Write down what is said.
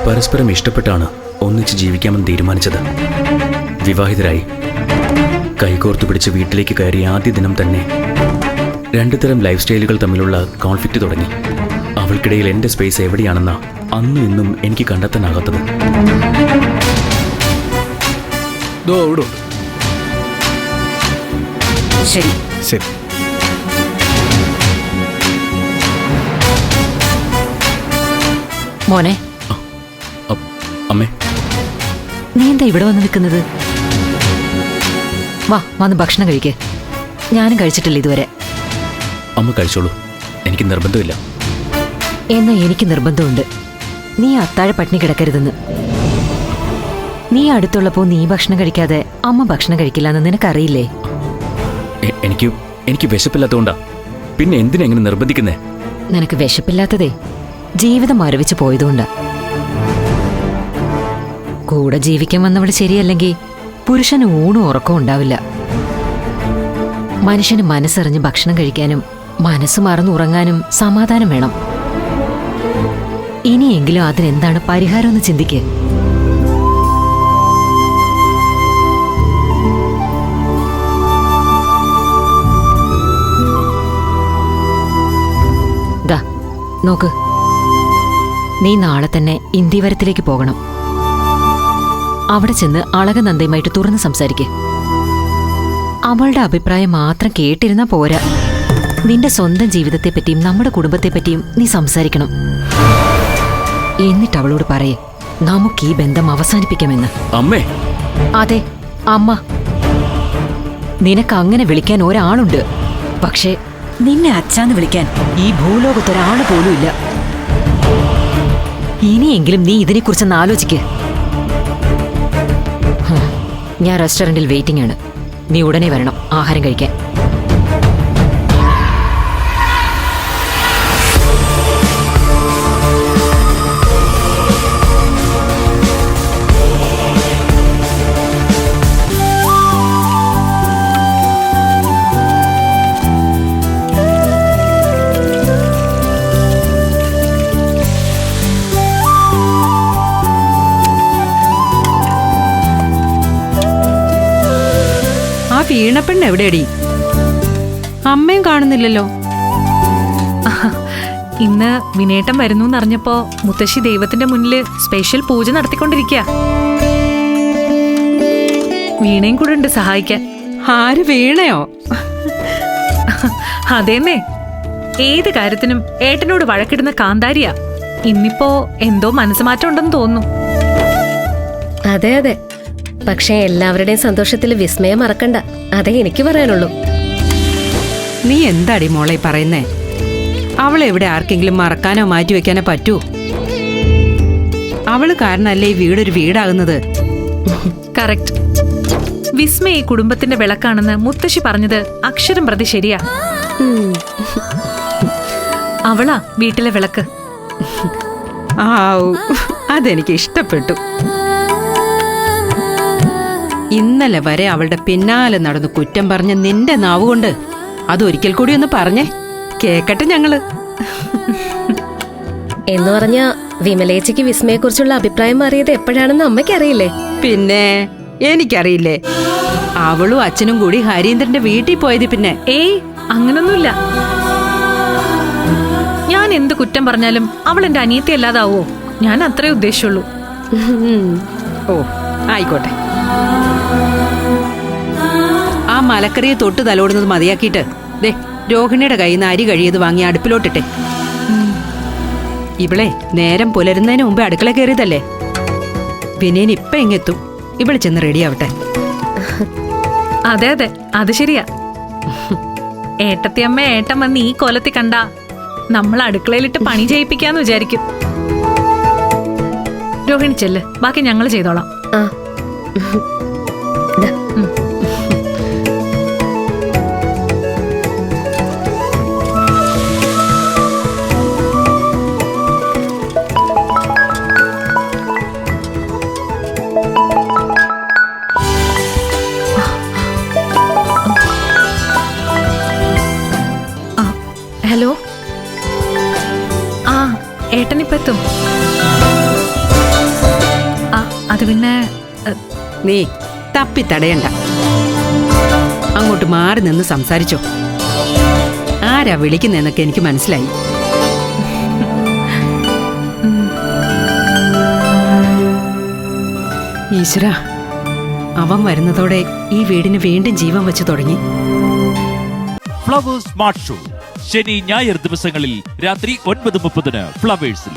പരസ്പരം ഇഷ്ടപ്പെട്ടാണ് ഒന്നിച്ച് ജീവിക്കാമെന്ന് തീരുമാനിച്ചത്. വിവാഹിതരായി കൈകോർത്തു പിടിച്ച് വീട്ടിലേക്ക് കയറിയ ആദ്യ ദിനം തന്നെ രണ്ടു തരം ലൈഫ് സ്റ്റൈലുകൾ തമ്മിലുള്ള കോൺഫ്ലിക്റ്റ് തുടങ്ങി. അവൾക്കിടയിൽ എൻ്റെ സ്പേസ് എവിടെയാണെന്ന അന്നും ഇന്നും എനിക്ക് കണ്ടെത്താനാകാത്തത്. ശരി ശരി. മോനെ, അമ്മേ, നീ എന്താ ഇവിടെ വന്ന് നിൽക്കുന്നത്? വാ, വന്ന് ഭക്ഷണം കഴിക്ക്. ഞാനും കഴിച്ചിട്ടില്ല ഇതുവരെ. അമ്മ കഴിച്ചോളൂ, എനിക്ക് നിർബന്ധമില്ല. എന്നാ എനിക്ക് നിർബന്ധമുണ്ട്. നീ അത്താഴ പട്ടിണി കിടക്കരുതെന്ന്. നീ അടുത്തുള്ളപ്പോ നീ ഭക്ഷണം കഴിക്കാതെ അമ്മ ഭക്ഷണം കഴിക്കില്ലെന്ന് നിനക്കറിയില്ലേ? എനിക്ക് വിശപ്പില്ലാത്തതുകൊണ്ടാ. പിന്നെ എന്തിനെങ്ങനെ നിർബന്ധിക്കുന്നേ? നിനക്ക് വിശപ്പില്ലാത്തതേ ജീവിതം മരവിച്ചു പോയതുകൊണ്ടാ. കൂടെ ജീവിക്കാൻ വന്നവള് ശരിയല്ലെങ്കിൽ പുരുഷന് ഊണും ഉറക്കവും ഉണ്ടാവില്ല. മനുഷ്യന് മനസ്സറിഞ്ഞ് ഭക്ഷണം കഴിക്കാനും മനസ്സ് മറന്നുറങ്ങാനും സമാധാനം വേണം. ഇനിയെങ്കിലും അതിനെന്താണ് പരിഹാരമെന്ന് ചിന്തിക്ക്. ദാ നോക്ക്, നീ നാളെ തന്നെ ഇന്ത്യവരത്തിലേക്ക് പോകണം. അവിടെ ചെന്ന് അളകനന്ദയുമായിട്ട് തുറന്ന് സംസാരിക്ക്. അവളുടെ അഭിപ്രായം മാത്രം കേട്ടിരുന്നാ പോരാ. നിന്റെ സ്വന്തം ജീവിതത്തെപ്പറ്റിയും നമ്മുടെ കുടുംബത്തെപ്പറ്റിയും നീ സംസാരിക്കണം. എന്നിട്ട് അവളോട് പറയേ, നമുക്ക് ഈ ബന്ധം അവസാനിപ്പിക്കാമെന്ന്. അമ്മേ. അതെ, അമ്മ. നിനക്ക് അങ്ങനെ വിളിക്കാൻ ഒരാളുണ്ട്. പക്ഷേ നിന്നെ അച്ഛാന്ന് വിളിക്കാൻ ഈ ഭൂലോകത്തൊരാള് പോലും ഇല്ല. ഇനിയെങ്കിലും നീ ഇതിനെക്കുറിച്ചൊന്ന് ആലോചിക്ക്. ഞാൻ റെസ്റ്റോറന്റിൽ വെയിറ്റിംഗ് ആണ്. നീ ഉടനെ വരണം ആഹാരം കഴിക്കാൻ. വീണപ്പെണ്ണ് എവിടെയടി? അമ്മയും കാണുന്നില്ലല്ലോ. ഇന്ന് വിനേട്ടം വരുന്നു എന്നറിഞ്ഞപ്പോ മുത്തശ്ശി ദൈവത്തിന്റെ മുന്നില് സ്പെഷ്യൽ പൂജ നടത്തിക്കൊണ്ടിരിക്കുക. വീണയും കൂടെ ഉണ്ട് സഹായിക്കാൻ. ആര്, വീണയോ? അതേന്നേ, ഏത് കാര്യത്തിനും ഏട്ടനോട് വഴക്കിടുന്ന കാന്താരിയാ. ഇന്നിപ്പോ എന്തോ മനസ്സുമാറ്റം ഉണ്ടെന്ന് തോന്നുന്നു. അതെ അതെ, പക്ഷേ എല്ലാവരുടെയും സന്തോഷത്തിൽ വിസ്മയം മറക്കണ്ട. അതേ എനിക്ക് പറയാനുള്ളൂ. നീ എന്താടി മോളെ പറയുന്നേ? അവളെ എവിടെ ആർക്കെങ്കിലും മറക്കാനോ മാറ്റിവെക്കാനോ പറ്റൂ? അവള് കാരണല്ലേ ഈ വീടൊരു വീടാകുന്നത്. കറക്റ്റ്. വിസ്മയ ഈ കുടുംബത്തിന്റെ വിളക്കാണെന്ന് മുത്തശ്ശി പറഞ്ഞത് അക്ഷരം പ്രതി ശരിയാ. അവളാ വീട്ടിലെ വിളക്ക്. അതെനിക്ക് ഇഷ്ടപ്പെട്ടു. ഇന്നലെ വരെ അവളുടെ പിന്നാലെ നടന്നു കുറ്റം പറഞ്ഞ നിന്റെ നാവുകൊണ്ട് അതൊരിക്കൽ കൂടി ഒന്ന് പറഞ്ഞേ, കേക്കട്ടെ ഞങ്ങള്. എന്ന് പറഞ്ഞ വിമലേച്ചിക്ക് വിസ്മയെക്കുറിച്ചുള്ള അഭിപ്രായം മാറിയത് എപ്പോഴാണെന്ന് അമ്മയ്ക്കറിയില്ലേ? പിന്നെ എനിക്കറിയില്ലേ. അവളും അച്ഛനും കൂടി ഹരീന്ദ്രന്റെ വീട്ടിൽ പോയത് പിന്നെ. ഏയ്, അങ്ങനൊന്നുമില്ല. ഞാൻ എന്ത് കുറ്റം പറഞ്ഞാലും അവൾ എന്റെ അനിയത്തി അല്ലാതാവോ? ഞാൻ അത്രേ ഉദ്ദേശിച്ചുള്ളൂ. ഓ, ആയിക്കോട്ടെ. ആ മലക്കറിയെ തൊട്ട് തലോടുന്നത് മതിയാക്കിയിട്ട് ദേ രോഹിണിയുടെ കയ്യിൽ നിന്ന് അരി കഴിയത് വാങ്ങി അടുപ്പിലോട്ടിട്ടെ. ഇവളെ നേരം പുലരുന്നതിന് മുമ്പേ അടുക്കള കയറിയതല്ലേ. വിനയൻ ഇപ്പൊ എങ്ങെത്തും. ഇവള് ചെന്ന് റെഡിയാവട്ടെ. അതെ അതെ, അത് ശരിയാ. ഏട്ടത്തിയമ്മ ഏട്ടൻ വന്ന് ഈ കോലത്തിൽ കണ്ട നമ്മൾ അടുക്കളയിലിട്ട് പണി ചെയ്യിപ്പിക്കാന്ന് വിചാരിക്കും. രോഹിണി ചെല്ല്, ബാക്കി ഞങ്ങൾ ചെയ്തോളാം. ഹലോ. ആ, ഏട്ടനിപ്പെത്തും. നീ തപ്പിത്തടയണ്ട, അങ്ങോട്ട് മാറി നിന്ന് സംസാരിച്ചോ. ആരാ വിളിക്കുന്നതെന്നൊക്കെ എനിക്ക് മനസ്സിലായി. ഈശ്വര, അവൻ വരുന്നതോടെ ഈ വീടിന് വീണ്ടും ജീവൻ വെച്ച് തുടങ്ങി. ഫ്ലവേഴ്സ് സ്മാർട്ട് ഷോ ശനി ഞായർ ദിവസങ്ങളിൽ രാത്രി 9:30 ഫ്ലവേഴ്സിൽ.